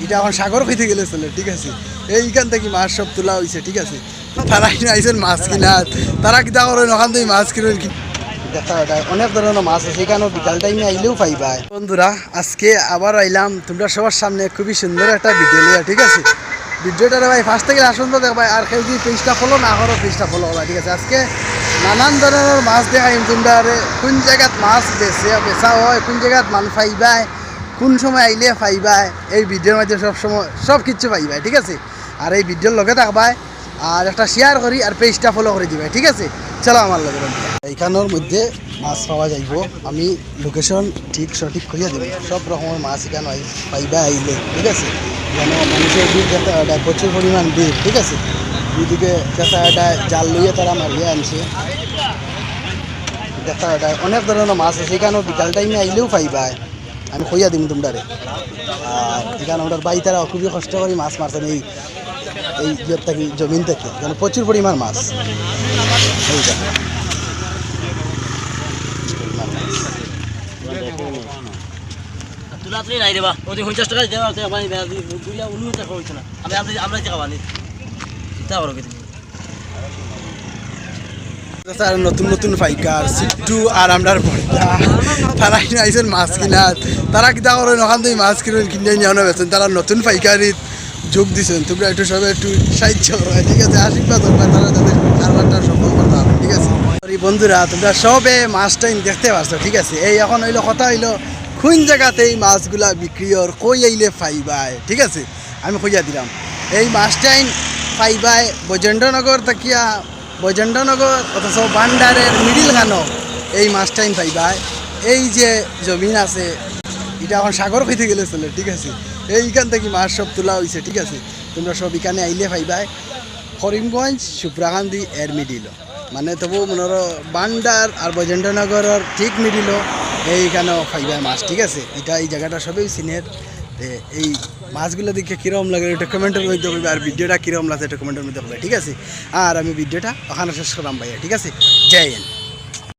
এটা এখন সাগর হইতে গেলে চলে, ঠিক আছে। এইখান থেকে মাছ সব তোলা হয়েছে, ঠিক আছে। তারা কিনে আইসেন মাছ কিনার, তারা কিনা করেন ওখান থেকে মাছ কিনেন। দেখা অনেক ধরনের মাছ আছে, সেখানেও বিকাল টাইমে আইলেও পাইবা। বন্ধুরা আজকে আবার আইলাম তোমরা সবার সামনে খুবই সুন্দর একটা ভিডিও নিয়ে, ঠিক আছে। ভিডিওটা ভাই ফার্স্ট থেকে আসুন তো দেখবা, আর কেউ যদি পেজটা ফলো না করো পেজটা ফলো করবা, ঠিক আছে। আজকে নানান ধরনের মাছ দেখাই তোমরা, কোন জায়গাত মাছ বেচা হয়, কোন জায়গাত মান পাইবাই, কোন সময় আইলে পাইবাই, এই ভিডিওর মধ্যে সব সময় সব কিছু পাইবাই, ঠিক আছে। আর এই ভিডিওর লগে থাকবাই, আর একটা শেয়ার করি আর পেজটা ফলো করে দিবে, ঠিক আছে। চলো আমার লগে। এইখানের মধ্যে মাছ পাওয়া যাইব, আমি লোকেশন ঠিক সঠিক করিয়া দেব। সব রকমের মাছ এখানে পাইবা আইলে, ঠিক আছে। যেন মানুষের ভিড় যাতে এটা প্রচুর পরিমাণ ভিড়, ঠিক আছে। দুদিকে দেখা এটা জাল লইয়ে তারা মারিয়ে আনছে, দেখা এটা অনেক ধরনের মাছ আছে, সেখানেও বিকাল টাইমে আইলেও পাইবা, আমি কইয়া দিম তোমরা। আর এখানে ওটার বাই তারা খুবই কষ্ট করে মাছ মারছেন এই ইয়ের থেকে, জমিন থেকে, যেন প্রচুর পরিমাণ মাছ। এইটা নতুন নতুন পাইকার সিট্টু আর আমরার ভর্তা, তারা কিনে আইসেন মাছ কিনার, তারা কিনা করেন ওখান থেকে মাছ কিনেন, কিনে নিয়ে বেছেন, তারা নতুন পাইকারিত যোগ দিচ্ছেন। তোমরা একটু সবাই একটু সাহায্য করো, ঠিক আছে। আশীর্বাদ করবা, তারা তাদের কারবারটা সফল করতে হবে, ঠিক আছে। বন্ধুরা তোমরা সবে মাছটা দেখতে পাচ্ছ, ঠিক আছে। এই এখন হইলো কথা হইলো কোন জায়গাতে এই মাছগুলা বিক্রি হর, কই আইলে পাইবাই, ঠিক আছে। আমি কইয়া দিলাম এই মাছটাই পাইবাই বৈজেন্দ্রনগর থাকিয়া, বৈজেন্দ্রনগর অথচ ভান্ডারের মিডিল গানো এই মাছটাই পাইবাই। এই যে জমিন আছে এটা এখন সাগর হইতে গেলে চলে, ঠিক আছে। এইখান থেকে মাছ সব তোলা হয়েছে, ঠিক আছে। তোমরা সব এখানে আইলে পাইবাই করিমগঞ্জ সুপ্রাকান্দি এর মিডিল, মানে তবু মনে ভান্ডার আর বৈজেন্দ্রনগরের ঠিক মিডিল এইখানেও পাইবাই মাছ, ঠিক আছে। এটা এই জায়গাটা সবই চিনের। এই মাছগুলো দেখে কীরকম লাগে এটা কমেন্টের মধ্যে বলবে, আর ভিডিওটা কীরকম লাগছে এটা কমেন্টের মধ্যে বলবে, ঠিক আছে। আর আমি ভিডিওটা ওখানে শেষ করলাম ভাইয়া, ঠিক আছে। জয় হিন্দ।